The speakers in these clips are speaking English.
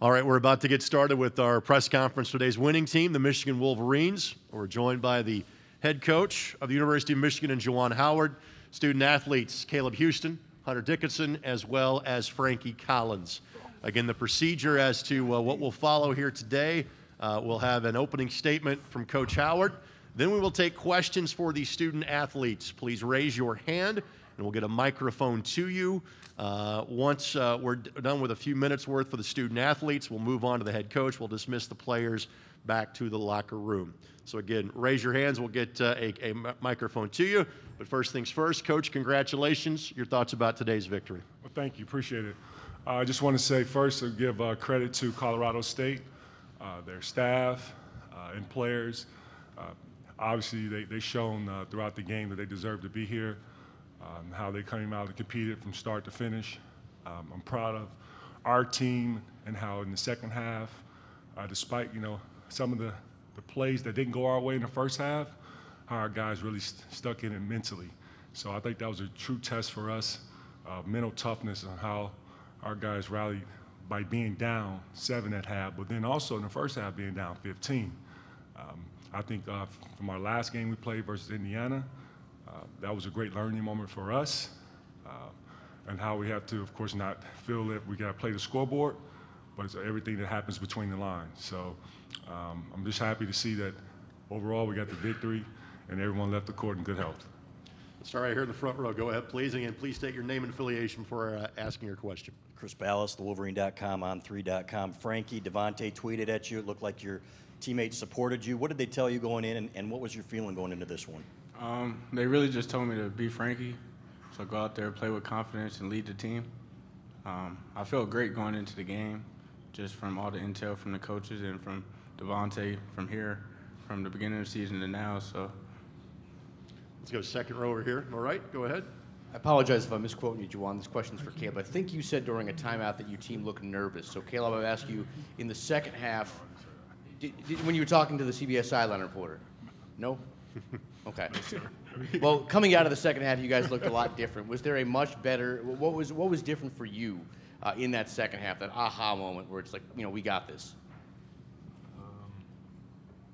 All right, we're about to get started with our press conference. Today's winning team, the Michigan Wolverines. We're joined by the head coach of the University of Michigan and Juwan Howard, student athletes Caleb Houston, Hunter Dickinson, as well as Frankie Collins. Again, the procedure as to what will follow here today, we'll have an opening statement from Coach Howard. Then we will take questions for the student athletes. Please raise your hand, and we'll get a microphone to you. Once we're done with a few minutes worth for the student athletes, we'll move on to the head coach. We'll dismiss the players back to the locker room. So again, raise your hands. We'll get a microphone to you. But first things first, Coach, congratulations. Your thoughts about today's victory? Well, thank you. Appreciate it. I just want to say first to give credit to Colorado State, their staff and players. Obviously, they've shown throughout the game that they deserve to be here. How they came out and competed from start to finish. I'm proud of our team and how in the second half, despite some of the plays that didn't go our way in the first half, how our guys really stuck in it mentally. So I think that was a true test for us, mental toughness and how our guys rallied by being down 7 at half, but then also in the first half being down 15. I think from our last game we played versus Indiana, that was a great learning moment for us, and how we have to, of course, not feel that we got to play the scoreboard, but it's everything that happens between the lines. So I'm just happy to see that overall we got the victory and everyone left the court in good health. Let's start right here in the front row. Go ahead, please. And please state your name and affiliation before asking your question. Chris Ballas, thewolverine.com, on3.com. Frankie, Devontae tweeted at you. It looked like your teammates supported you. What did they tell you going in, and what was your feeling going into this one? They really just told me to be Frankie, so go out there, play with confidence, and lead the team. I felt great going into the game, just from all the intel from the coaches and from Devontae from here, from the beginning of the season to now. So let's go second row over here. All right, go ahead. I apologize if I'm misquoting you, Juwan. This question's for Caleb. I think you said during a timeout that your team looked nervous. So, Caleb, I've asked you, in the second half, when you were talking to the CBS sideline reporter, no? Okay. Well, coming out of the second half, you guys looked a lot different. Was there a much better – what was different for you in that second half, that aha moment where it's like, we got this?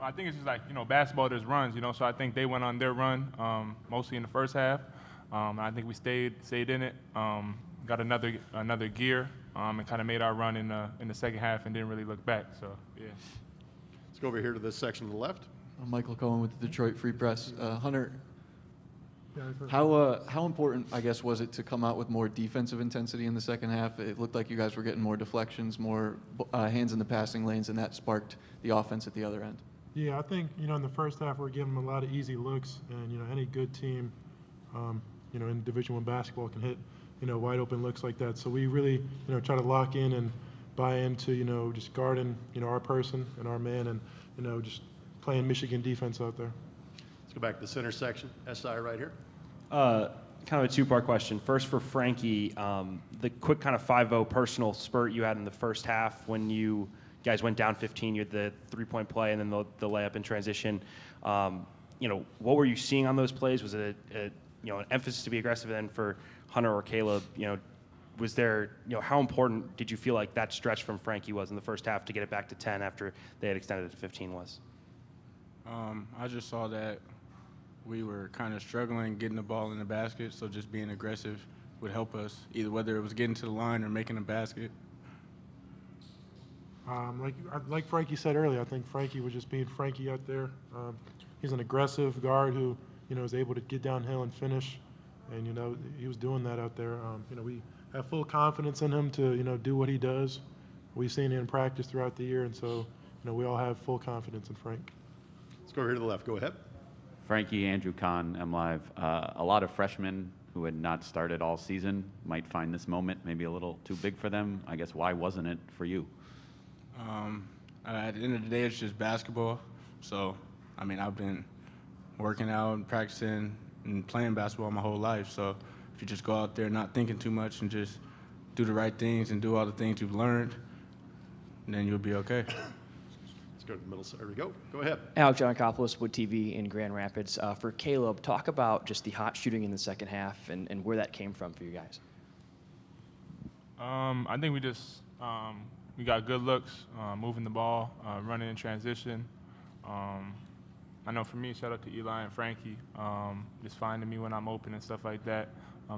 I think it's just like, basketball, there's runs, so I think they went on their run mostly in the first half. I think we stayed in it, got another gear, and kind of made our run in the second half and didn't really look back. So, yeah. Let's go over here to this section to the left. I'm Michael Cohen with the Detroit Free Press. Hunter, how important, I guess, was it to come out with more defensive intensity in the second half? It looked like you guys were getting more deflections, more hands in the passing lanes, and that sparked the offense at the other end. Yeah, I think, in the first half we're giving them a lot of easy looks, and, any good team, in Division I basketball can hit, wide open looks like that. So we really, try to lock in and buy into, just guarding, our person and our man and, just playing Michigan defense out there. Let's go back to the center section. SI right here. Kind of a two-part question. First for Frankie, the quick kind of 5-0 personal spurt you had in the first half when you guys went down 15, you had the three-point play and then the layup in transition. What were you seeing on those plays? Was it an emphasis to be aggressive? And then for Hunter or Caleb, was there, how important did you feel like that stretch from Frankie was in the first half to get it back to 10 after they had extended it to 15 was? I just saw that we were kind of struggling getting the ball in the basket, so just being aggressive would help us, either whether it was getting to the line or making a basket. Like Frankie said earlier, I think Frankie was just being Frankie out there. He's an aggressive guard who, is able to get downhill and finish, and, he was doing that out there. We have full confidence in him to, do what he does. We've seen it in practice throughout the year, and so, we all have full confidence in Frank. Let's go over here to the left. Go ahead. Frankie, Andrew Kahn, MLive. A lot of freshmen who had not started all season might find this moment maybe a little too big for them. I guess why wasn't it for you? At the end of the day, it's just basketball. So, I've been working out and practicing and playing basketball my whole life. So if you just go out there not thinking too much and just do the right things and do all the things you've learned, then you'll be okay. Let's go to the middle. There we go. Go ahead. Alex Giannakopoulos, Wood TV in Grand Rapids. For Caleb, talk about just the hot shooting in the second half and where that came from for you guys. I think we just we got good looks, moving the ball, running in transition. I know for me, shout out to Eli and Frankie, just finding me when I'm open and stuff like that.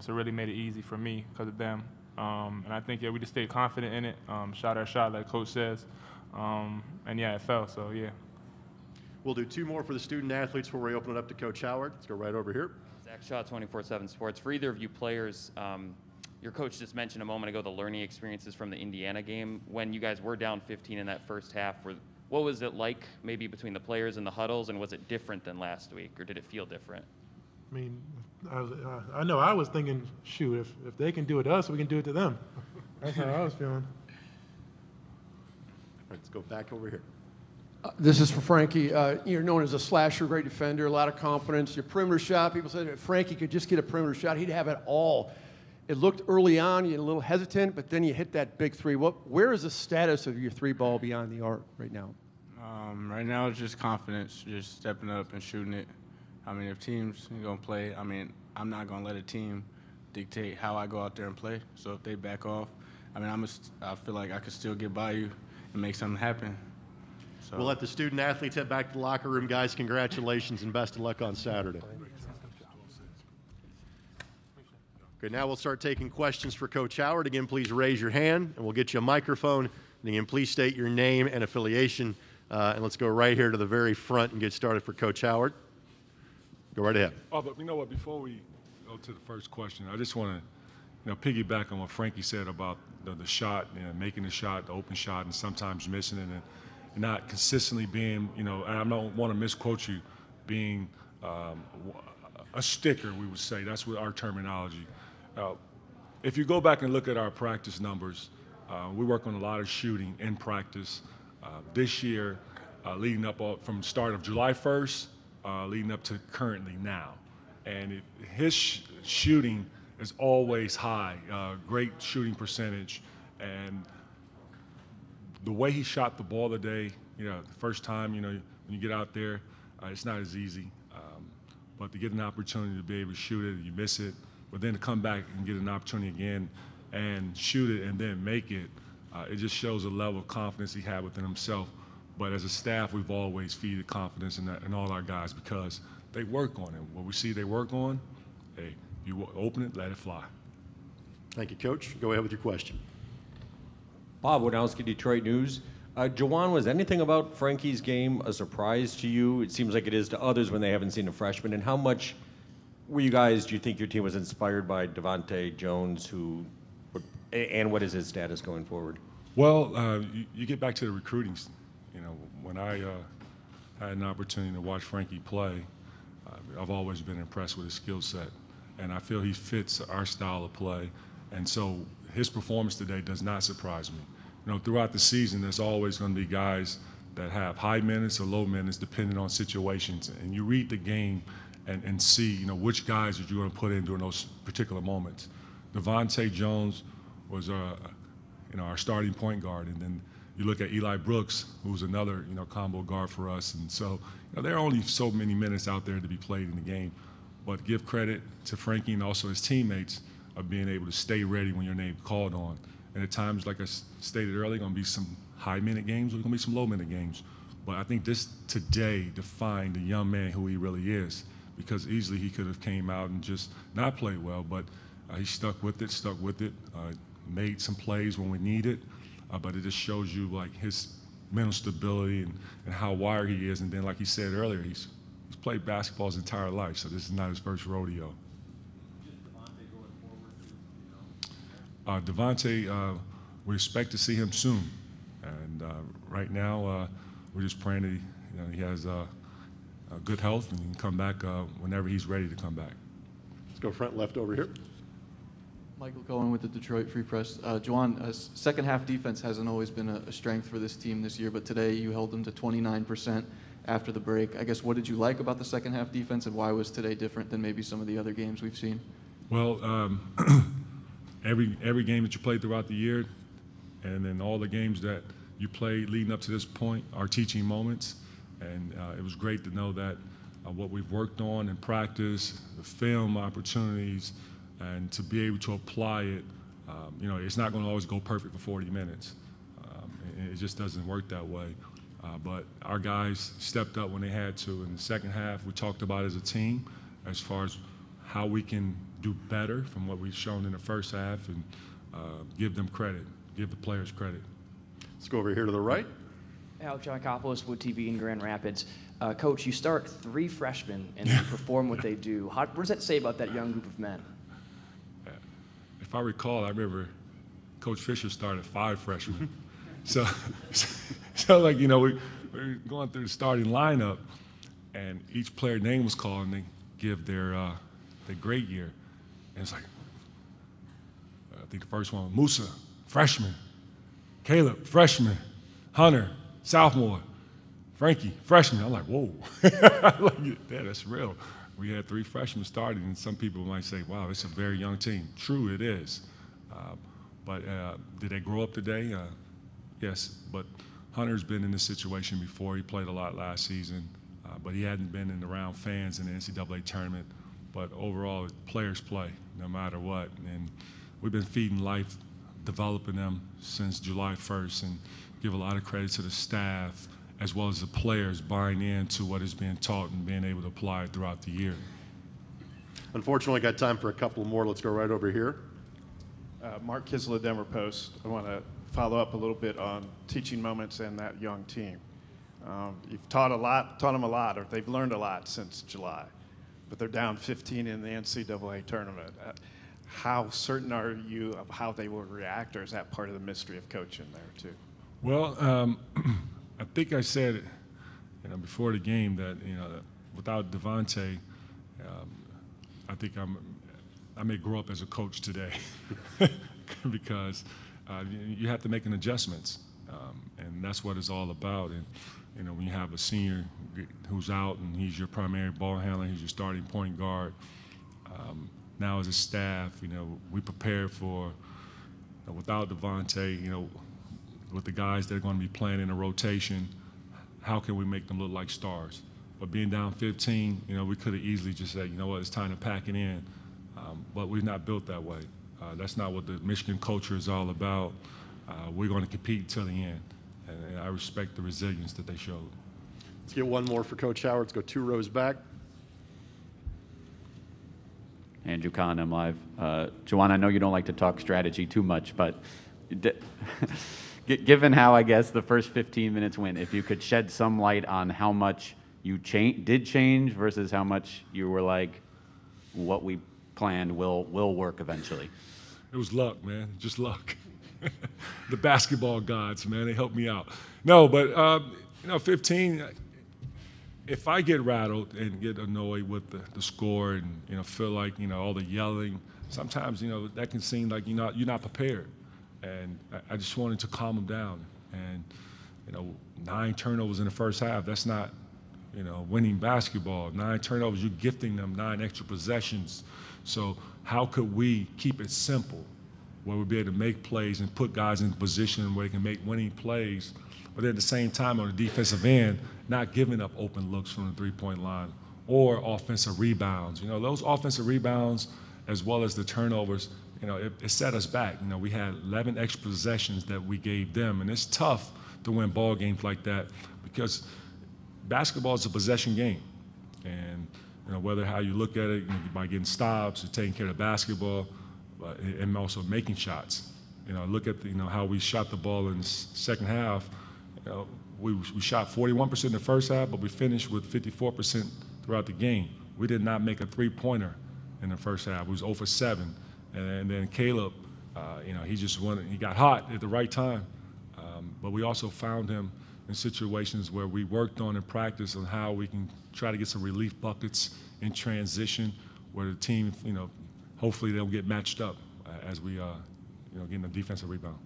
So it really made it easy for me because of them. And I think, yeah, we just stayed confident in it, shot our shot like Coach says. And, yeah, it fell, so, yeah. We'll do 2 more for the student athletes before we open it up to Coach Howard. Let's go right over here. Zach Shaw, 24/7 Sports. For either of you players, your coach just mentioned a moment ago the learning experiences from the Indiana game. When you guys were down 15 in that first half, what was it like maybe between the players and the huddles, and was it different than last week, or did it feel different? I mean, I know I was thinking, shoot, if they can do it to us, we can do it to them. That's how I was feeling. Let's go back over here. This is for Frankie. You're known as a slasher, great defender, a lot of confidence. Your perimeter shot, people said if Frankie could just get a perimeter shot, he'd have it all. It looked early on, you're a little hesitant, but then you hit that big three. Where is the status of your three ball beyond the arc right now? Right now it's just confidence, just stepping up and shooting it. I mean, if teams are going to play, I mean, I'm not going to let a team dictate how I go out there and play. So if they back off, I mean, I feel like I could still get by you and make something happen. So. We'll let the student athletes head back to the locker room. Guys, congratulations and best of luck on Saturday. Okay, now we'll start taking questions for Coach Howard. Again, please raise your hand, and we'll get you a microphone. And again, please state your name and affiliation. And let's go right here to the very front and get started for Coach Howard. Go right ahead. Oh, but you know what? Before we go to the first question, I just want to, piggyback on what Frankie said about the shot, making the shot, the open shot, and sometimes missing it, and not consistently being, and I don't want to misquote you, being a sticker, we would say. That's what our terminology. If you go back and look at our practice numbers, we work on a lot of shooting in practice. This year, leading up from the start of July 1st, leading up to currently now. And his shooting is always high, great shooting percentage. And the way he shot the ball today, the first time, when you get out there, it's not as easy. But to get an opportunity to be able to shoot it, you miss it, but then to come back and get an opportunity again and shoot it and then make it, it just shows a level of confidence he had within himself. But as a staff, we've always feeded confidence in all our guys because they work on it. What we see they work on, hey, you open it, let it fly. Thank you, Coach. Go ahead with your question. Bob Wodowski, Detroit News. Jawan, was anything about Frankie's game a surprise to you? It seems like it is to others when they haven't seen a freshman. And how much do you think your team was inspired by Devontae Jones, and what is his status going forward? Well, you get back to the recruiting. When I had an opportunity to watch Frankie play, I've always been impressed with his skill set. And I feel he fits our style of play. And so his performance today does not surprise me. Throughout the season, there's always going to be guys that have high minutes or low minutes depending on situations. And you read the game and see, which guys that you're going to put in during those particular moments. Devontae Jones was, our starting point guard. And then you look at Eli Brooks, who's another, combo guard for us. And so, there are only so many minutes out there to be played in the game. But give credit to Frankie and also his teammates of being able to stay ready when your name's called on. And at times, like I stated earlier, going to be some high-minute games, or going to be some low-minute games. But I think this today defined the young man who he really is, because easily he could have came out and just not played well, but he stuck with it, made some plays when we needed, but it just shows you like his mental stability and how wired he is. And then, like he said earlier, he's played basketball his entire life, so this is not his first rodeo. Devontae, we expect to see him soon, and right now we're just praying that he has good health and he can come back whenever he's ready to come back. Let's go front left over here. Michael Cohen with the Detroit Free Press. Juwan, second half defense hasn't always been a strength for this team this year, but today you held them to 29% after the break. I guess what did you like about the second half defense, and why was today different than maybe some of the other games we've seen? Well, every game that you played throughout the year, and then all the games that you played leading up to this point are teaching moments. And it was great to know that what we've worked on in practice, the film opportunities, and to be able to apply it, it's not going to always go perfect for 40 minutes. and it just doesn't work that way. But our guys stepped up when they had to. In the second half, we talked about as a team as far as how we can do better from what we've shown in the first half, and give them credit, give the players credit. Let's go over here to the right. Alex Giancopoulos, Wood TV in Grand Rapids. Coach, you start 3 freshmen and you perform what they do. What does that say about that young group of men? If I recall, I remember Coach Fisher started 5 freshmen. so like, you know, we're going through the starting lineup, and each player name was called, and they give their grade year. And it's like, I think the first one was Musa, freshman. Caleb, freshman. Hunter, sophomore. Frankie, freshman. I'm like, whoa. Like, yeah, that's real. We had 3 freshmen starting, and some people might say, wow, it's a very young team. True, it is. But did they grow up today? Yes, but Hunter's been in this situation before. He played a lot last season, but he hadn't been around fans in the NCAA tournament. But overall, players play no matter what. And we've been feeding life, developing them since July 1st, and give a lot of credit to the staff as well as the players buying into what is being taught and being able to apply it throughout the year. Unfortunately, got time for a couple more. Let's go right over here. Mark Kisler, Denver Post. I want to follow up a little bit on teaching moments and that young team. You've taught them a lot, or they've learned a lot since July, but they're down 15 in the NCAA tournament. How certain are you of how they will react, or is that part of the mystery of coaching there too? Well, I think I said, before the game that, without Devontae, I think I may grow up as a coach today because you have to make adjustments, and that's what it's all about. And when you have a senior who's out and he's your primary ball handler, he's your starting point guard. Now as a staff, we prepare for, without Devontae, with the guys that are going to be playing in a rotation, how can we make them look like stars? But being down 15, we could have easily just said, you know what, it's time to pack it in. But we're not built that way. That's not what the Michigan culture is all about. We're going to compete till the end, and I respect the resilience that they showed. Let's get one more for Coach Howard. Let's go 2 rows back. Andrew Kahn, I'm live. Juwan, I know you don't like to talk strategy too much, but given how, I guess, the first 15 minutes went, if you could shed some light on how much you did change versus how much you were like, what we planned will work eventually. It was luck, man, just luck. The basketball gods, man, they helped me out. No, but 15, if I get rattled and get annoyed with the score and feel like all the yelling, sometimes that can seem like you're not prepared. And I just wanted to calm them down. And 9 turnovers in the first half, that's not winning basketball. 9 turnovers, you're gifting them 9 extra possessions. So how could we keep it simple, where we'll be able to make plays and put guys in position where they can make winning plays, but at the same time on the defensive end, not giving up open looks from the 3-point line or offensive rebounds. Those offensive rebounds as well as the turnovers, it set us back. We had 11 extra possessions that we gave them, and it's tough to win ball games like that because basketball is a possession game. And whether how you look at it, by getting stops or taking care of basketball, and also making shots. Look at how we shot the ball in the second half. We shot 41% in the first half, but we finished with 54% throughout the game. We did not make a 3-pointer in the first half. We was 0 for 7. And then Caleb, he got hot at the right time. But we also found him in situations where we worked on in practice on how we can try to get some relief buckets in transition where the team, hopefully they'll get matched up as we, getting the defensive rebound.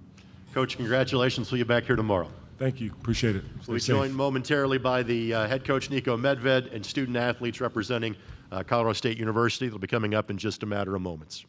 Coach, congratulations. We'll get back here tomorrow. Thank you. Appreciate it. We'll be joined momentarily by the head coach, Nico Medved, and student athletes representing Colorado State University. They'll be coming up in just a matter of moments.